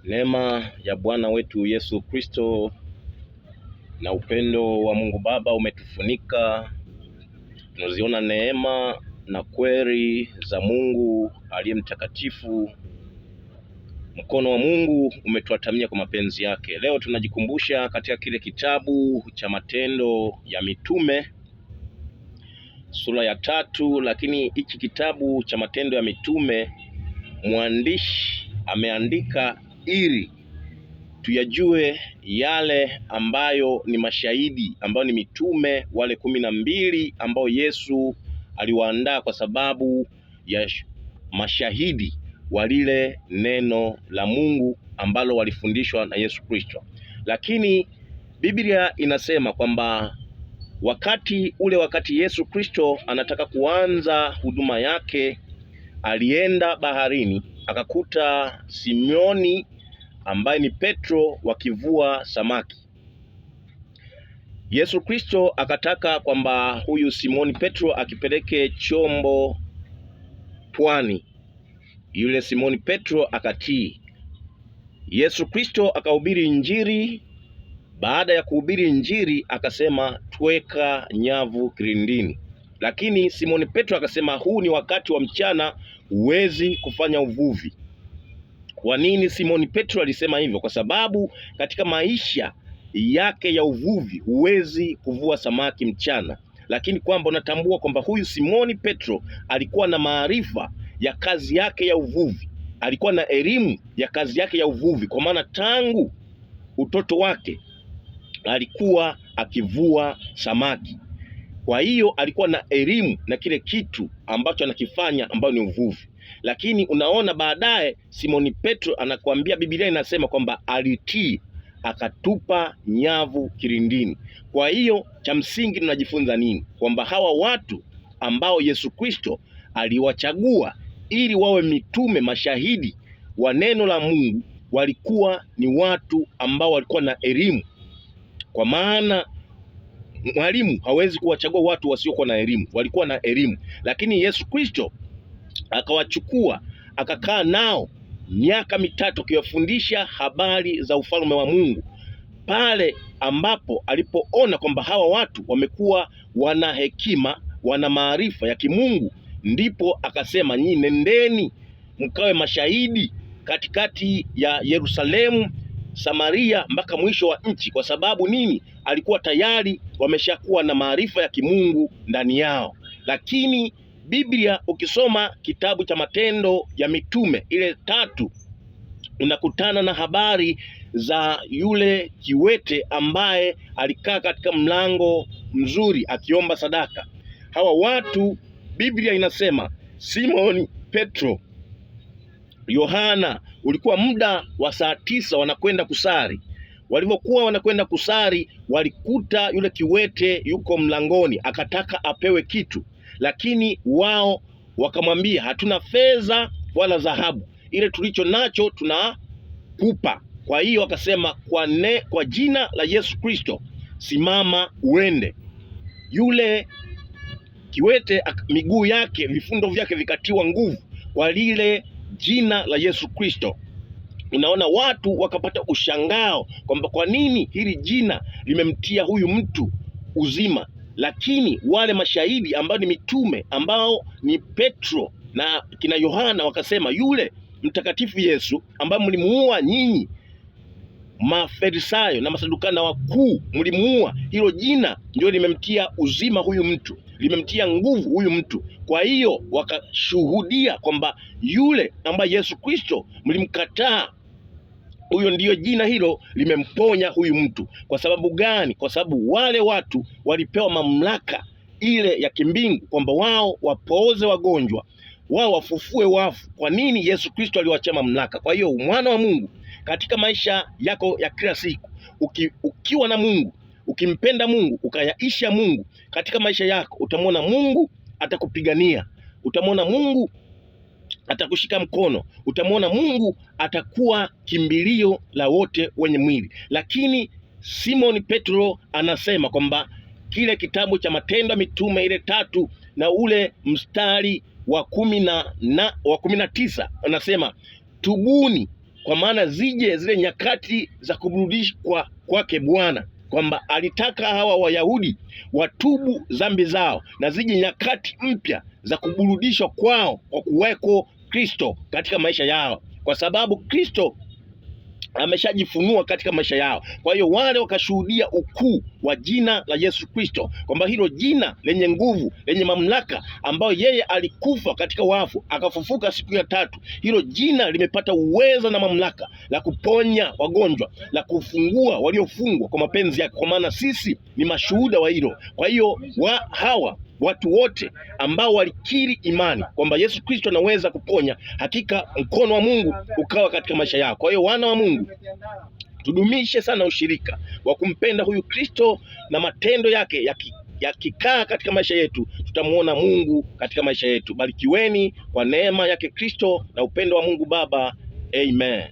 Neema ya Bwana wetu Yesu Kristo na upendo wa Mungu Baba umetufunika. Tunaziona neema na kweli za Mungu aliye mtakatifu. Mkono wa Mungu umetuatamia kwa mapenzi yake. Leo tunajikumbusha katika kile kitabu cha Matendo ya Mitume sura ya 3, lakini hiki kitabu cha Matendo ya Mitume mwandishi ameandika ili tuyajue yale ambayo ni mashahidi, ambao ni mitume wale 12 ambao Yesu aliwaandaa kwa sababu ya mashahidi wa lile neno la Mungu ambalo walifundishwa na Yesu Kristo. Lakini Biblia inasema kwamba wakati Yesu Kristo anataka kuanza huduma yake, alienda baharini akakuta Simoni ambaye ni Petro wakivua samaki. Yesu Kristo akataka kwamba huyu Simoni Petro akipeleke chombo pwani. Yule Simoni Petro akatii. Yesu Kristo akahubiri Injili. Baada ya kuhubiri Injili akasema tweka nyavu kilindini. Lakini Simoni Petro akasema huu ni wakati wa mchana, huwezi kufanya uvuvi. Kwa nini Simoni Petro alisema hivyo? Kwa sababu katika maisha yake ya uvuvi huwezi kuvua samaki mchana, lakini kwamba unatambua kwamba huyu Simoni Petro alikuwa na maarifa ya kazi yake ya uvuvi, alikuwa na elimu ya kazi yake ya uvuvi, kwa maana tangu utoto wake alikuwa akivua samaki. Kwa hiyo alikuwa na elimu na kile kitu ambacho anakifanya ambayo ni uvuvi. Lakini unaona baadaye Simoni Petro anakuambia, Biblia inasema kwamba alitii akatupa nyavu kilindini. Kwa hiyo cha msingi tunajifunza nini? Kwamba hawa watu ambao Yesu Kristo aliwachagua ili wawe mitume, mashahidi wa neno la Mungu, walikuwa ni watu ambao walikuwa na elimu. Kwa maana mwalimu hawezi kuwachagua watu wasiokuwa na elimu, walikuwa na elimu. Lakini Yesu Kristo akawachukua akakaa nao miaka 3 akiwafundisha habari za ufalme wa Mungu. Pale ambapo alipoona kwamba hawa watu wamekuwa wana hekima, wana maarifa ya kimungu, ndipo akasema nyinyi nendeni mkawe mashahidi katikati ya Yerusalemu, Samaria mpaka mwisho wa nchi. Kwa sababu nini? Alikuwa tayari wameshakuwa na maarifa ya kimungu ndani yao. Lakini Biblia ukisoma kitabu cha Matendo ya Mitume ile 3, unakutana na habari za yule kiwete ambaye alikaa katika mlango mzuri akiomba sadaka. Hawa watu Biblia inasema Simoni Petro, Yohana, ulikuwa muda wa saa 9 wanakwenda kusali. Walivyokuwa wanakwenda kusali, walikuta yule kiwete yuko mlangoni, akataka apewe kitu, lakini wao wakamwambia hatuna fedha wala dhahabu, ile tulicho nacho tunakupa. Kwa hiyo akasema kwa jina la Yesu Kristo simama uende. Yule kiwete miguu yake, vifundo vyake vikatiwa nguvu kwa lile jina la Yesu Kristo. Unaona, watu wakapata ushangao kwamba kwa nini hili jina limemtia huyu mtu uzima. Lakini wale mashahidi ambao ni mitume, ambao ni Petro na kina Yohana, wakasema yule mtakatifu Yesu ambaye mlimuua nyinyi Mafarisayo na Masadukana wakuu, mlimuua, hilo jina ndio limemtia uzima huyu mtu, limemtia nguvu huyu mtu. Kwa hiyo wakashuhudia kwamba yule ambaye Yesu Kristo mlimkataa, huyo ndiyo jina hilo limemponya huyu mtu. Kwa sababu gani? Kwa sababu wale watu walipewa mamlaka ile ya kimbingu kwamba wao wapooze wagonjwa, wao wafufue wafu. Kwa nini? Yesu Kristo aliwaachia mamlaka. Kwa hiyo mwana wa Mungu katika maisha yako ya kila siku, ukiwa na Mungu, ukimpenda Mungu, ukayaisha Mungu katika maisha yako, utamwona Mungu atakupigania, utamwona Mungu atakushika mkono, utamwona Mungu atakuwa kimbilio la wote wenye mwili. Lakini Simoni Petro anasema kwamba kile kitabu cha Matendo ya Mitume ile 3 na ule mstari wa 19 anasema tubuni kwa maana zije zile nyakati za kuburudishwa kwake Bwana, kwamba alitaka hawa Wayahudi watubu dhambi zao na zije nyakati mpya za kuburudishwa kwao kwa kuweko Kristo katika maisha yao, kwa sababu Kristo ameshajifunua katika maisha yao. Kwa hiyo wale wakashuhudia ukuu wa jina la Yesu Kristo, kwamba hilo jina lenye nguvu, lenye mamlaka, ambayo yeye alikufa katika wafu akafufuka siku ya tatu, hilo jina limepata uwezo na mamlaka la kuponya wagonjwa, la kufungua waliofungwa kwa mapenzi yake, kwa maana sisi ni mashuhuda wa hilo. Kwa hiyo hawa watu wote ambao walikiri imani kwamba Yesu Kristo anaweza kuponya, hakika mkono wa Mungu ukawa katika maisha yao. Kwa hiyo wana wa Mungu, tudumishe sana ushirika wa kumpenda huyu Kristo, na matendo yake yakikaa katika maisha yetu, tutamuona Mungu katika maisha yetu. Barikiweni kwa neema yake Kristo na upendo wa Mungu Baba. Amen.